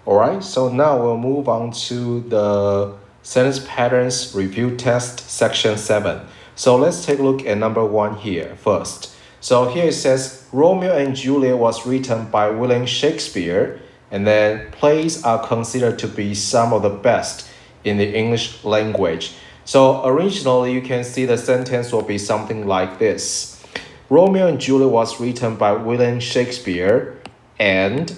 Alright, so now we'll move on to the sentence patterns review test section 7. So let's take a look at number 1 here first. So here it says Romeo and Juliet was written by William Shakespeare, and then plays are considered to be some of the best in the English language. So originally you can see the sentence will be something like this. Romeo and Juliet was written by William Shakespeare, and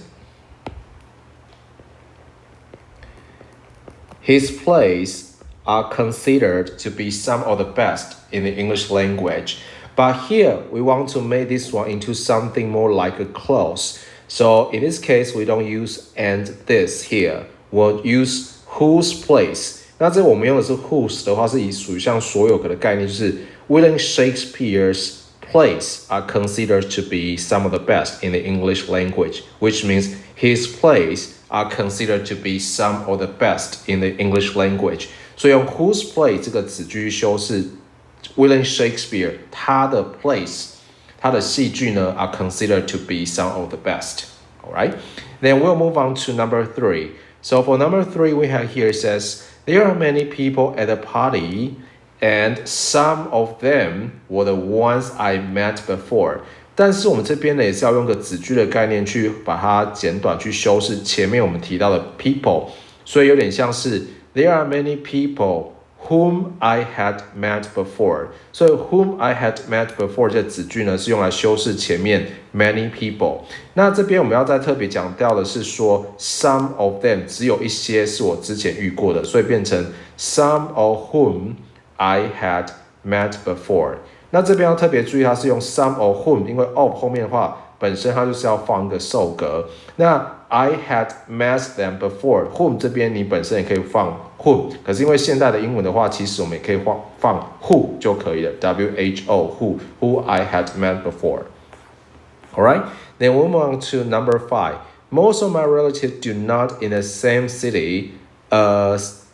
his plays are considered to be some of the best in the English language. But here, we want to make this one into something more like a clause. So in this case, we don't use and this here. We'll use whose plays. 那这我们用的是 whose 的话，是以属于像所有的概念，就是 William Shakespeare's plays are considered to be some of the best in the English language, which means his plays are considered to be some of the best in the English language. 所以用 whose play 这个子句修饰 William Shakespeare 他的 plays 他的戏剧呢 are considered to be some of the best. Alright? Then we'll move on to number 3. So for number 3 we have here says there are many people at the party and some of them were the ones I met before. 但是我们这边呢也是要用个子句的概念去把它简短去修饰前面我们提到的 people， 所以有点像是 there are many people whom I had met before， 所以 whom I had met before 这子句呢是用来修饰前面 many people。 那这边我们要再特别讲到的是说 some of them 只有一些是我之前遇过的，所以变成 some of whom I had met before。那这边要特别注意，它是用 some of whom， 因为 of 后面的话，本身它就是要放一个受格。那 I had met them before， whom 这边你本身也可以放 whom， 可是因为现代的英文的话，其实我们也可以放 who 就可以了 ，who who I had met before. Alright, then we'll move on to number 5. Most of my relatives do not in the same city as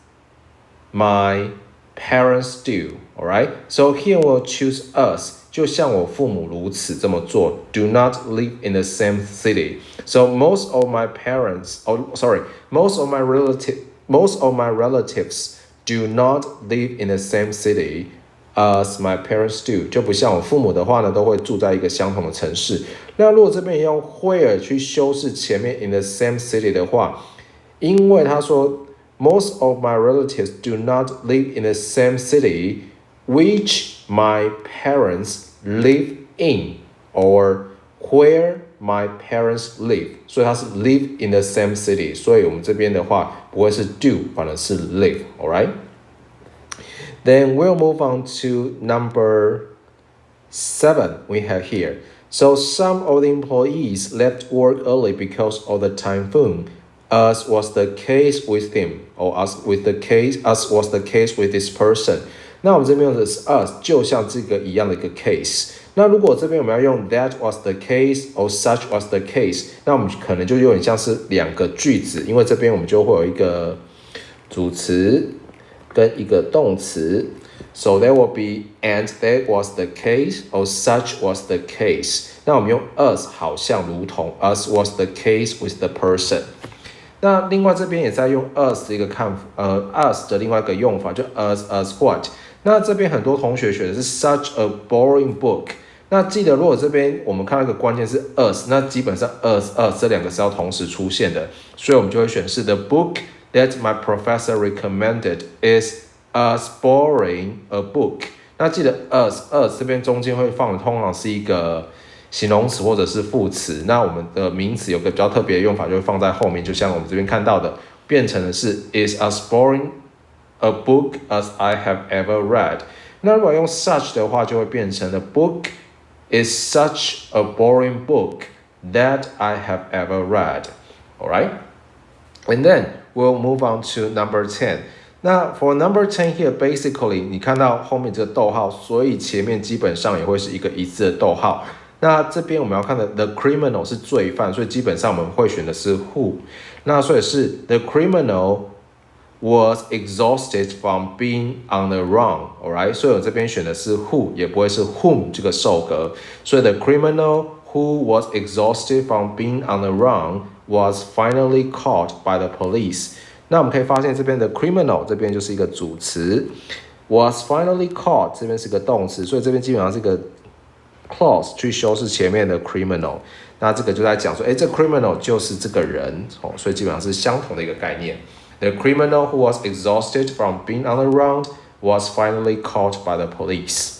my parents do. Alright, so here we'll choose us. 就像我父母如此这么做 do not live in the same city. So most of my relatives do not live in the same city as my parents do. 就不像我父母的话呢，都会住在一个相同的城市。那如果这边也用 where 去修饰前面 in the same city 的话，因为他说 most of my relatives do not live in the same city which my parents live in, or where my parents live. 所以它是 live in the same city. 所以我们这边的话不会是 do， 反而是 live. Alright? Then we'll move on to number 7 we have here. So some of the employees left work early because of the typhoon, as was the case with him, or as was the case with this person. 那我们这边用的是 us， 就像这个一样的一个 case。那如果这边我们要用 that was the case or such was the case， 那我们可能就有点像是两个句子，因为这边我们就会有一个主词跟一个动词。So there will be and that was the case or such was the case。那我们用 as 好像如同 as was the case with the person。那另外这边也在用 as 的一个as 的另外一个用法，就 as what。那这边很多同学选的是 such a boring book。那记得如果这边我们看到一个关键是 as， 那基本上 as 这两个是要同时出现的，所以我们就会选是 the book that my professor recommended is as boring a book。那记得 as 这边中间会放的通常是一个形容词或者是副词，那我们的名词有个比较特别的用法，就会放在后面，就像我们这边看到的，变成的是 is as boring a book as I have ever read。那如果用 such 的话，就会变成 the book is such a boring book that I have ever read. Alright? And then we'll move on to number 10. 那 for number 10 here, basically 你看到后面这个逗号，所以前面基本上也会是一个一字的逗号。那这边我们要看的 the criminal 是罪犯，所以基本上我们会选的是 who。那所以是 the criminal was exhausted from being on the run. Alright? 所以我这边选的是 who， 也不会是 whom 这个受格。所以 the criminal who was exhausted from being on the run was finally caught by the police。那我们可以发现这边的 criminal 这边就是一个主词 ，was finally caught 这边是个动词，所以这边基本上是一个 clause 去修饰前面的 criminal。那这个就在讲说，这 criminal 就是这个人所以基本上是相同的一个概念。The criminal who was exhausted from being on the run was finally caught by the police。